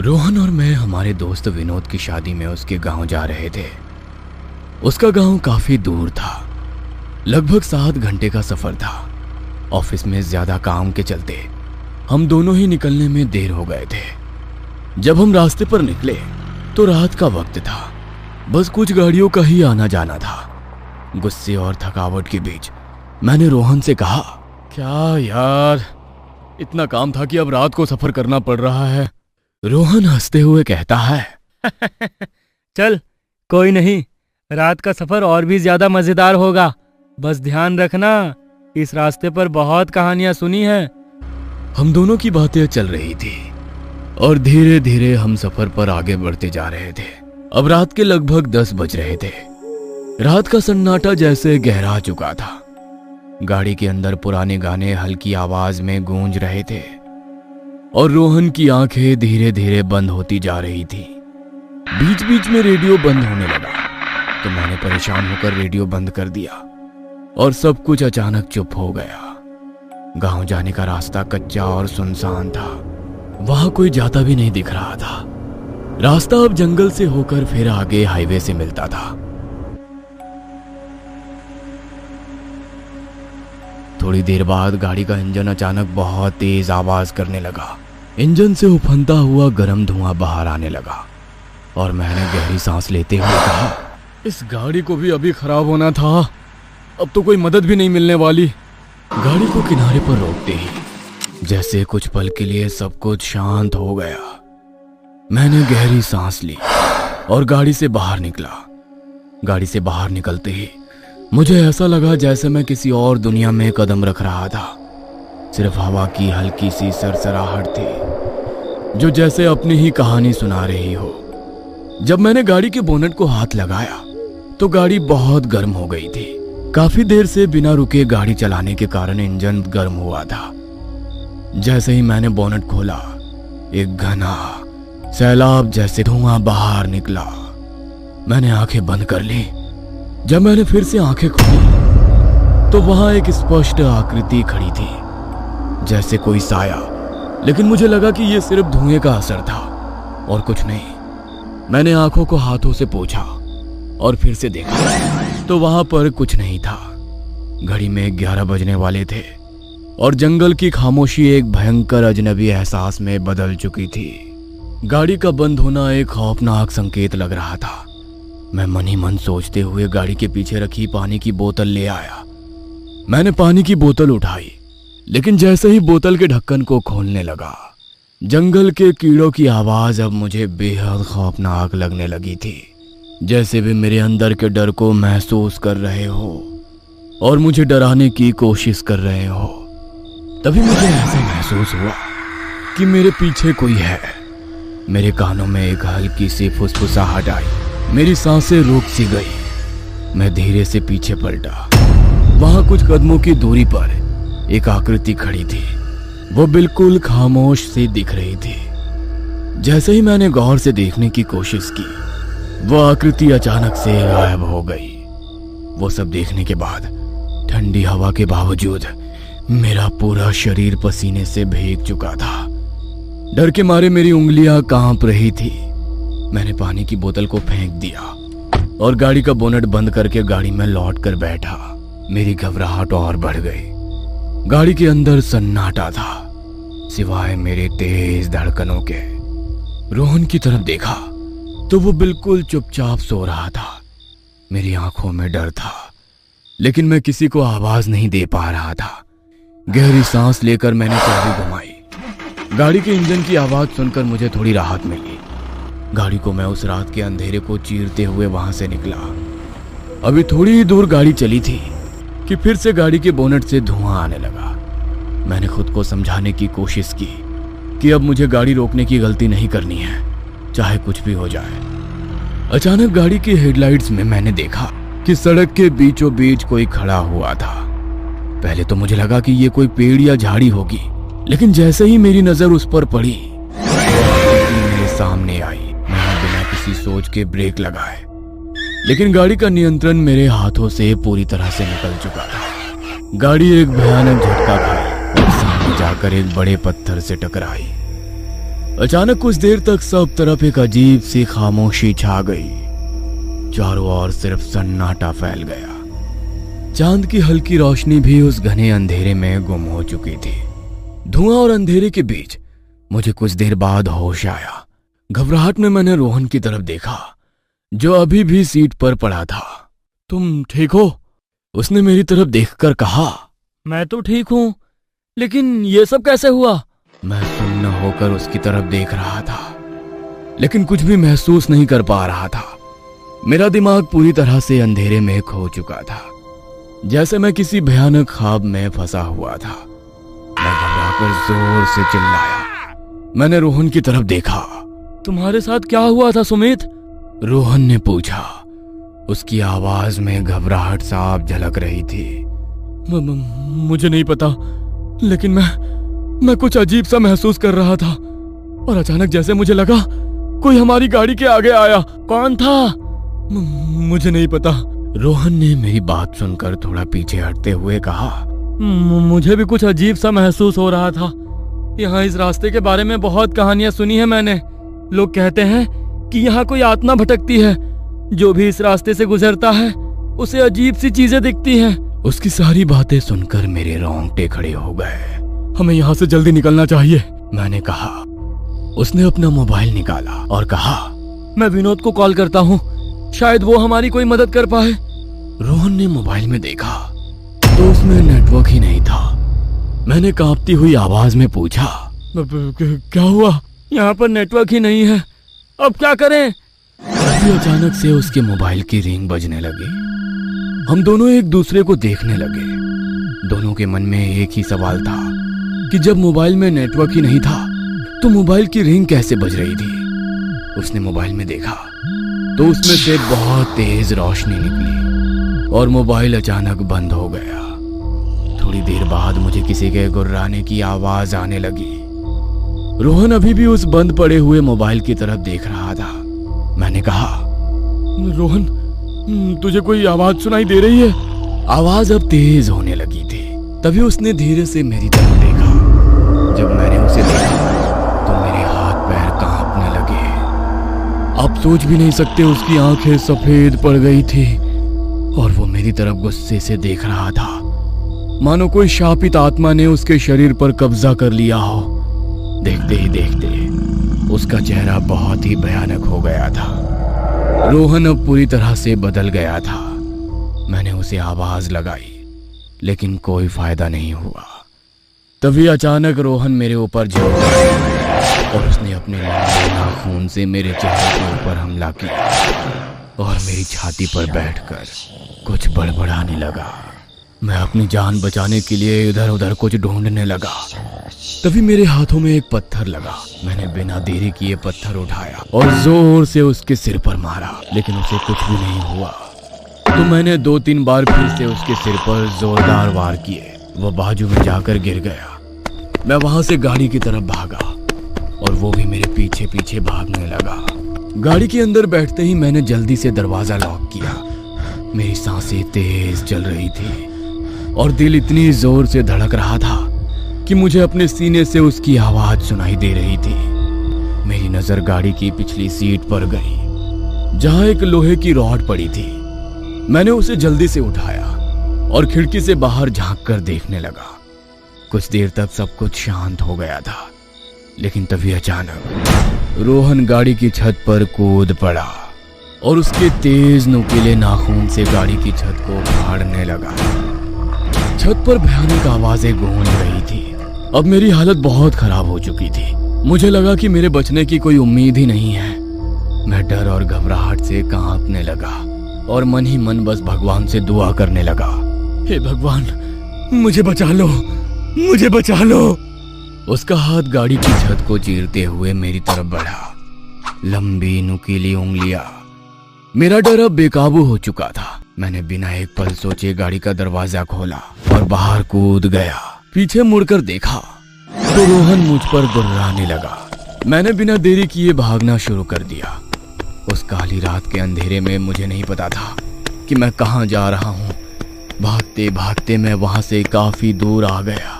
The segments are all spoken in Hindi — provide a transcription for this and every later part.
रोहन और मैं हमारे दोस्त विनोद की शादी में उसके गांव जा रहे थे। उसका गांव काफी दूर था, लगभग 7 घंटे का सफर था। ऑफिस में ज्यादा काम के चलते हम दोनों ही निकलने में देर हो गए थे। जब हम रास्ते पर निकले तो रात का वक्त था, बस कुछ गाड़ियों का ही आना जाना था। गुस्से और थकावट के बीच मैंने रोहन से कहा, क्या यार, इतना काम था कि अब रात को सफर करना पड़ रहा है। रोहन हंसते हुए कहता है, चल कोई नहीं, रात का सफर और भी ज्यादा मजेदार होगा। बस ध्यान रखना, इस रास्ते पर बहुत कहानियां सुनी है। हम दोनों की बातें चल रही थी और धीरे धीरे हम सफर पर आगे बढ़ते जा रहे थे। अब रात के लगभग 10 बज रहे थे। रात का सन्नाटा जैसे गहरा चुका था। गाड़ी के अंदर पुराने गाने हल्की आवाज में गूंज रहे थे और रोहन की आंखें धीरे धीरे बंद होती जा रही थी। बीच बीच में रेडियो बंद होने लगा तो मैंने परेशान होकर रेडियो बंद कर दिया और सब कुछ अचानक चुप हो गया। गांव जाने का रास्ता कच्चा और सुनसान था, वहां कोई जाता भी नहीं दिख रहा था। रास्ता अब जंगल से होकर फिर आगे हाईवे से मिलता था। थोड़ी देर बाद गाड़ी का इंजन अचानक बहुत तेज आवाज करने लगा। इंजन से उफनता हुआ गर्म धुआं बाहर आने लगा और मैंने गहरी सांस लेते हुए कहा, इस गाड़ी को भी अभी खराब होना था, अब तो कोई मदद भी नहीं मिलने वाली। गाड़ी को किनारे पर रोकते ही जैसे कुछ पल के लिए सब कुछ शांत हो गया। मैंने गहरी सांस ली और गाड़ी से बाहर निकला। गाड़ी से बाहर निकलते ही मुझे ऐसा लगा जैसे मैं किसी और दुनिया में कदम रख रहा था। सिर्फ हवा की हल्की सी सरसराहट थी जो जैसे अपनी ही कहानी सुना रही हो। जब मैंने गाड़ी के बोनट को हाथ लगाया तो गाड़ी बहुत गर्म हो गई थी। काफी देर से बिना रुके गाड़ी चलाने के कारण इंजन गर्म हुआ था। जैसे ही मैंने बोनट खोला, एक घना सैलाब जैसे धुआं बाहर निकला। मैंने आंखें बंद कर ली। जब मैंने फिर से आंखें खोली तो वहां एक स्पष्ट आकृति खड़ी थी, जैसे कोई साया, लेकिन मुझे लगा कि यह सिर्फ धुएं का असर था और कुछ नहीं। मैंने आंखों को हाथों से पोंछा और फिर से देखा तो वहां पर कुछ नहीं था। घड़ी में 11 बजने वाले थे और जंगल की खामोशी एक भयंकर अजनबी एहसास में बदल चुकी थी। गाड़ी का बंद होना एक खौफनाक संकेत लग रहा था। मैं मन ही मन सोचते हुए गाड़ी के पीछे रखी पानी की बोतल ले आया। मैंने पानी की बोतल उठाई, लेकिन जैसे ही बोतल के ढक्कन को खोलने लगा, जंगल के कीड़ों की आवाज अब मुझे बेहद खौफनाक लगने लगी थी। जैसे वे मेरे अंदर के डर को महसूस कर रहे हो और मुझे डराने की कोशिश कर रहे हो। तभी मुझे ऐसा महसूस हुआ कि मेरे पीछे कोई है। मेरे कानों में एक हल्की सी फुसफुसाहट आई। मेरी सांसें रुक सी गई। मैं धीरे से पीछे पलटा। वहां कुछ कदमों की दूरी पर एक आकृति खड़ी थी। वो बिल्कुल खामोश सी दिख रही थी। जैसे ही मैंने गौर से देखने की कोशिश की, वो आकृति अचानक से गायब हो गई। वो सब देखने के बाद ठंडी हवा के बावजूद मेरा पूरा शरीर पसीने से भीग चुका था। डर के मारे मेरी उंगलियां कांप रही थी। मैंने पानी की बोतल को फेंक दिया और गाड़ी का बोनट बंद करके गाड़ी में लौट कर बैठा। मेरी घबराहट और बढ़ गई। गाड़ी के अंदर सन्नाटा था, सिवाय मेरे तेज धड़कनों के। रोहन की तरफ देखा तो वो बिल्कुल चुपचाप सो रहा था। मेरी आंखों में डर था, लेकिन मैं किसी को आवाज नहीं दे पा रहा था। गहरी सांस लेकर मैंने चाबी घुमाई। गाड़ी के इंजन की आवाज सुनकर मुझे थोड़ी राहत मिली। गाड़ी को मैं उस रात के अंधेरे को चीरते हुए वहां से निकला। अभी थोड़ी ही दूर गाड़ी चली थी कि फिर से गाड़ी के बोनट से धुआं आने लगा। मैंने खुद को समझाने की कोशिश की कि अब मुझे गाड़ी रोकने की गलती नहीं करनी है, चाहे कुछ भी हो जाए। अचानक गाड़ी की हेडलाइट्स में मैंने देखा कि सड़क के बीचों बीच कोई खड़ा हुआ था। पहले तो मुझे लगा कि ये कोई पेड़ या झाड़ी होगी, लेकिन जैसे ही मेरी नजर उस पर पड़ी, मेरे सामने आई। मैंने बिना किसी सोच के ब्रेक लगाए, लेकिन गाड़ी का नियंत्रण मेरे हाथों से पूरी तरह से निकल चुका था। गाड़ी एक भयानक झटका खाई और सामने जाकर एक बड़े पत्थर से टकराई। अचानक कुछ देर तक सब तरफ एक अजीब सी खामोशी छा गई। चारों ओर सिर्फ सन्नाटा फैल गया। चांद की हल्की रोशनी भी उस घने अंधेरे में गुम हो चुकी थी। धुआं और अंधेरे के बीच मुझे कुछ देर बाद होश आया। घबराहट में मैंने रोहन की तरफ देखा, जो अभी भी सीट पर पड़ा था। तुम ठीक हो? उसने मेरी तरफ देखकर कहा। मैं तो ठीक हूँ, लेकिन ये सब कैसे हुआ? मैं सुन्न होकर उसकी तरफ देख रहा था, लेकिन कुछ भी महसूस नहीं कर पा रहा था। मेरा दिमाग पूरी तरह से अंधेरे में खो चुका था, जैसे मैं किसी भयानक ख्वाब में फंसा हुआ था। मैं घबराकर जोर से चिल्लाया। मैंने रोहन की तरफ देखा। तुम्हारे साथ क्या हुआ था सुमित? रोहन ने पूछा। उसकी आवाज में घबराहट साफ झलक रही थी। मुझे नहीं पता, लेकिन मैं कुछ अजीब सा महसूस कर रहा था, और अचानक जैसे मुझे लगा कोई हमारी गाड़ी के आगे आया। कौन था? मुझे नहीं पता। रोहन ने मेरी बात सुनकर थोड़ा पीछे हटते हुए कहा। मुझे भी कुछ अजीब सा महसूस हो रहा था। यहाँ इस रास्ते के बारे में बहुत कहानियां सुनी है मैंने। लोग कहते हैं कि यहाँ कोई आत्मा भटकती है। जो भी इस रास्ते से गुजरता है उसे अजीब सी चीजें दिखती हैं। उसकी सारी बातें सुनकर मेरे रोंगटे खड़े हो गए। हमें यहाँ से जल्दी निकलना चाहिए, मैंने कहा। उसने अपना मोबाइल निकाला और कहा, मैं विनोद को कॉल करता हूँ, शायद वो हमारी कोई मदद कर पाए। रोहन ने मोबाइल में देखा तो उसमें नेटवर्क ही नहीं था। मैंने कांपती हुई आवाज में पूछा, क्या हुआ? यहाँ पर नेटवर्क ही नहीं है, अब क्या करें? अचानक से उसके मोबाइल की रिंग बजने लगी। हम दोनों एक दूसरे को देखने लगे। दोनों के मन में एक ही सवाल था कि जब मोबाइल में नेटवर्क ही नहीं था तो मोबाइल की रिंग कैसे बज रही थी। उसने मोबाइल में देखा तो उसमें से बहुत तेज रोशनी निकली और मोबाइल अचानक बंद हो गया। थोड़ी देर बाद मुझे किसी के गुर्राने की आवाज आने लगी। रोहन अभी भी उस बंद पड़े हुए मोबाइल की तरफ देख रहा था। मैंने कहा, रोहन, तुझे कोई आवाज सुनाई दे रही है? आवाज अब तेज होने लगी थी। तभी उसने धीरे से मेरी तरफ देखा। जब मैंने उसे देखा तो मेरे हाथ पैर कांपने लगे। आप सोच भी नहीं सकते, उसकी आंखें सफेद पड़ गई थी और वो मेरी तरफ गुस्से से देख रहा था, मानो कोई शापित आत्मा ने उसके शरीर पर कब्जा कर लिया हो। देखते ही देखते उसका चेहरा बहुत ही भयानक हो गया था। रोहन अब पूरी तरह से बदल गया था। मैंने उसे आवाज लगाई, लेकिन कोई फायदा नहीं हुआ। तभी अचानक रोहन मेरे ऊपर झुक गया और उसने अपने लंबे नाखून से मेरे चेहरे के ऊपर हमला किया और मेरी छाती पर बैठकर कुछ बड़बड़ाने लगा। मैं अपनी जान बचाने के लिए इधर उधर कुछ ढूंढने लगा। तभी मेरे हाथों में एक पत्थर लगा। मैंने बिना देरी किए पत्थर उठाया और जोर से उसके सिर पर मारा, लेकिन उसे कुछ भी नहीं हुआ। तो मैंने 2-3 बार फिर से उसके सिर पर जोरदार वार किए। वह बाजू में जाकर गिर गया। मैं वहां से गाड़ी की तरफ भागा और वो भी मेरे पीछे पीछे भागने लगा। गाड़ी के अंदर बैठते ही मैंने जल्दी से दरवाजा लॉक किया। मेरी सांसें तेज चल रही थी और दिल इतनी जोर से धड़क रहा था कि मुझे अपने सीने से उसकी आवाज सुनाई दे रही थी। मेरी नजर गाड़ी की पिछली सीट पर गई, जहां एक लोहे की रॉड पड़ी थी। मैंने उसे जल्दी से उठाया और खिड़की से बाहर झांक कर देखने लगा। कुछ देर तक सब कुछ शांत हो गया था, लेकिन तभी अचानक रोहन गाड़ी की छत पर कूद पड़ा और उसके तेज नुकीले नाखून से गाड़ी की छत को फाड़ने लगा। छत पर भयानक आवाजें गूंज रही थी। अब मेरी हालत बहुत खराब हो चुकी थी। मुझे लगा कि मेरे बचने की कोई उम्मीद ही नहीं है। मैं डर और घबराहट से कांपने लगा और मन ही मन बस भगवान से दुआ करने लगा, हे भगवान, मुझे बचा लो, मुझे बचा लो। उसका हाथ गाड़ी की छत को चीरते हुए मेरी तरफ बढ़ा, लंबी नुकीली उंगलियां। मेरा डर अब बेकाबू हो चुका था। मैंने बिना एक पल सोचे गाड़ी का दरवाजा खोला और बाहर कूद गया। पीछे मुड़कर देखा तो रोहन मुझ पर गुर्राने लगा। मैंने बिना देरी किए भागना शुरू कर दिया। उस काली रात के अंधेरे में मुझे नहीं पता था कि मैं कहाँ जा रहा हूँ। भागते भागते मैं वहां से काफी दूर आ गया।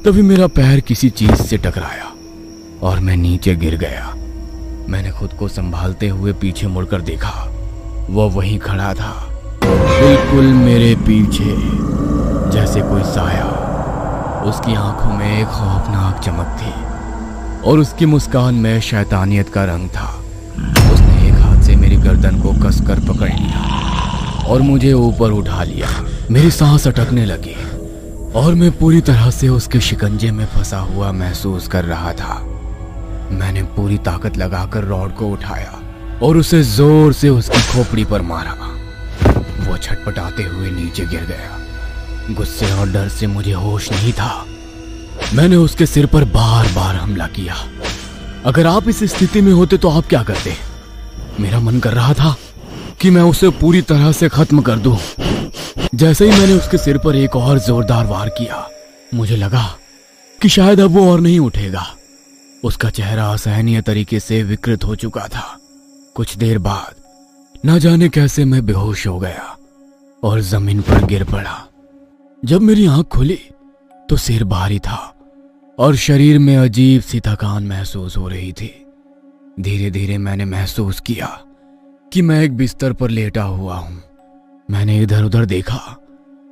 तभी मेरा पैर किसी चीज से टकराया और मैं नीचे गिर गया। मैंने खुद को संभालते हुए पीछे मुड़कर देखा, वो वहीं खड़ा था, बिल्कुल मेरे पीछे, जैसे कोई साया। उसकी आंखों में एक खौफनाक चमक थी और उसकी मुस्कान में शैतानियत का रंग था। उसने एक हाथ से मेरी गर्दन को कसकर पकड़ लिया और मुझे ऊपर उठा लिया। मेरी सांस अटकने लगी और मैं पूरी तरह से उसके शिकंजे में फंसा हुआ महसूस कर रहा था। मैंने पूरी ताकत लगाकर रॉड को उठाया और उसे जोर से उसकी खोपड़ी पर मारा। वो छटपटाते हुए नीचे गिर गया। गुस्से और डर से मुझे होश नहीं था। मैंने उसके सिर पर बार बार हमला किया। अगर आप इस स्थिति में होते तो आप क्या करते? मेरा मन कर रहा था कि मैं उसे पूरी तरह से खत्म कर दूं। जैसे ही मैंने उसके सिर पर एक और जोरदार वार किया, मुझे लगा कि शायद अब वो और नहीं उठेगा। उसका चेहरा असहनीय तरीके से विकृत हो चुका था। कुछ देर बाद न जाने कैसे मैं बेहोश हो गया और जमीन पर गिर पड़ा। जब मेरी आंख खुली तो सिर भारी था और शरीर में अजीब सी थकान महसूस हो रही थी। धीरे धीरे मैंने महसूस किया कि मैं एक बिस्तर पर लेटा हुआ हूं। मैंने इधर उधर देखा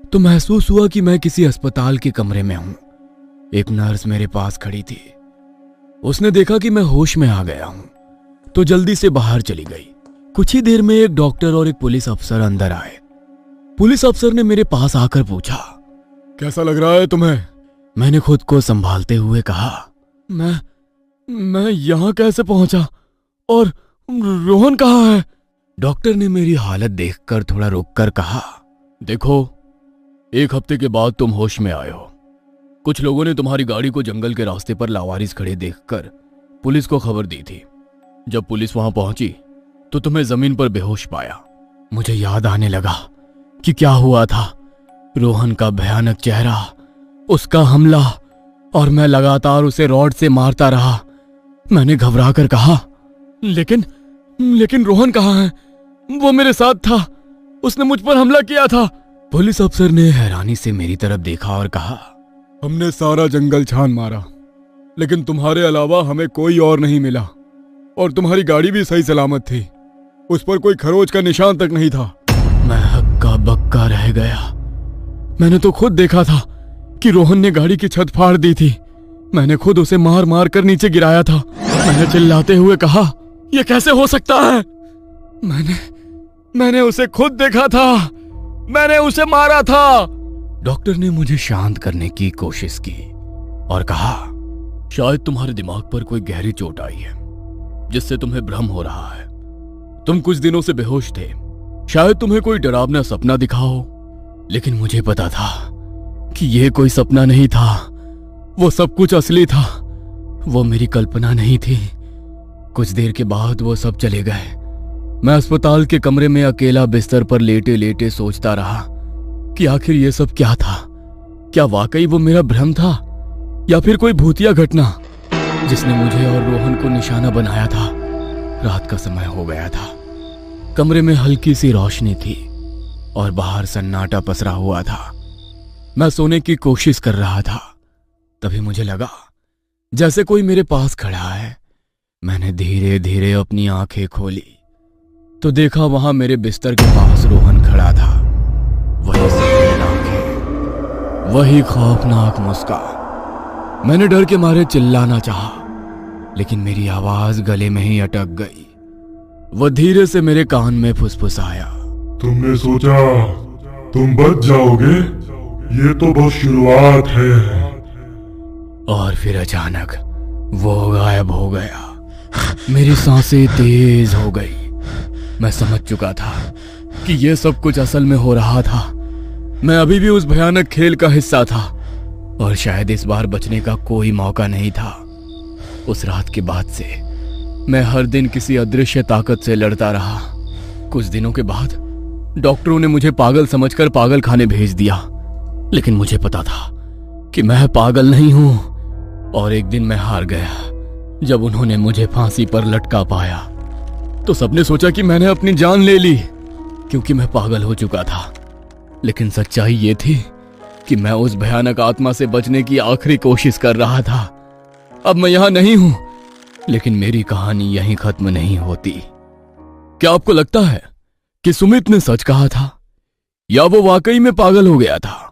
तो महसूस हुआ कि मैं किसी अस्पताल के कमरे में हूं। एक नर्स मेरे पास खड़ी थी। उसने देखा कि मैं होश में आ गया हूं तो जल्दी से बाहर चली गई। कुछ ही देर में एक डॉक्टर और एक पुलिस अफसर अंदर आए। पुलिस अफसर ने मेरे पास आकर पूछा, कैसा लग रहा है तुम्हें? मैंने खुद को संभालते हुए कहा, मैं यहां कैसे पहुंचा और रोहन कहाँ है? डॉक्टर ने मेरी हालत देखकर थोड़ा रुककर कहा, देखो, एक हफ्ते के बाद तुम होश में आए हो। कुछ लोगों ने तुम्हारी गाड़ी को जंगल के रास्ते पर लावारिस खड़े देखकर पुलिस को खबर दी थी। जब पुलिस वहां पहुंची तो तुम्हें जमीन पर बेहोश पाया। मुझे याद आने लगा कि क्या हुआ था। रोहन का भयानक चेहरा, उसका हमला, और मैं लगातार उसे रॉड से मारता रहा। मैंने घबरा कर कहा, लेकिन रोहन कहाँ है? वो मेरे साथ था, उसने मुझ पर हमला किया था। पुलिस अफसर ने हैरानी से मेरी तरफ देखा और कहा, हमने सारा जंगल छान मारा, लेकिन तुम्हारे अलावा हमें कोई और नहीं मिला, और तुम्हारी गाड़ी भी सही सलामत थी। उस पर कोई खरोच का निशान तक नहीं था। मैं हक्का बक्का रह गया। मैंने तो खुद देखा था कि रोहन ने गाड़ी की छत फाड़ दी थी। मैंने खुद उसे मार मार कर नीचे गिराया था। मैंने चिल्लाते हुए कहा, यह कैसे हो सकता है? मैंने उसे खुद देखा था, मैंने उसे मारा था। डॉक्टर ने मुझे शांत करने की कोशिश की और कहा, शायद तुम्हारे दिमाग पर कोई गहरी चोट आई है जिससे तुम्हें भ्रम हो रहा है। तुम कुछ दिनों से बेहोश थे, शायद तुम्हें कोई डरावना सपना दिखा हो, लेकिन मुझे पता था कि यह कोई सपना नहीं था। वो सब कुछ असली था, वो मेरी कल्पना नहीं थी। कुछ देर के बाद वो सब चले गए। मैं अस्पताल के कमरे में अकेला बिस्तर पर लेटे लेटे सोचता रहा कि आखिर ये सब क्या था। क्या वाकई वो मेरा भ्रम था या फिर कोई भूतिया घटना जिसने मुझे और रोहन को निशाना बनाया था। रात का समय हो गया था। कमरे में हल्की सी रोशनी थी और बाहर सन्नाटा पसरा हुआ था। मैं सोने की कोशिश कर रहा था, तभी मुझे लगा जैसे कोई मेरे पास खड़ा है। मैंने धीरे धीरे अपनी आंखें खोली तो देखा वहां मेरे बिस्तर के पास रोहन खड़ा था। वही सफेद आंखें, वही खौफनाक मुस्कान। मैंने डर के मारे चिल्लाना चाहा, लेकिन मेरी आवाज गले में ही अटक गई। वो धीरे से मेरे कान में फुसफुसाया, तुमने सोचा तुम बच जाओगे? ये तो बस शुरुआत है। और फिर अचानक वो गायब हो गया। मेरी सांसें तेज हो गई। मैं समझ चुका था कि यह सब कुछ असल में हो रहा था। मैं अभी भी उस भयानक खेल का हिस्सा था और शायद इस बार बचने का कोई मौका नहीं था। उस रात के बाद से मैं हर दिन किसी अदृश्य ताकत से लड़ता रहा। कुछ दिनों के बाद डॉक्टरों ने मुझे पागल समझकर पागल खाने भेज दिया, लेकिन मुझे पता था कि मैं पागल नहीं हूं। और एक दिन मैं हार गया। जब उन्होंने मुझे फांसी पर लटका पाया तो सबने सोचा कि मैंने अपनी जान ले ली, क्योंकि मैं पागल हो चुका था। लेकिन सच्चाई ये थी कि मैं उस भयानक आत्मा से बचने की आखिरी कोशिश कर रहा था। अब मैं यहां नहीं हूं, लेकिन मेरी कहानी यहीं खत्म नहीं होती। क्या आपको लगता है कि सुमित ने सच कहा था या वो वाकई में पागल हो गया था?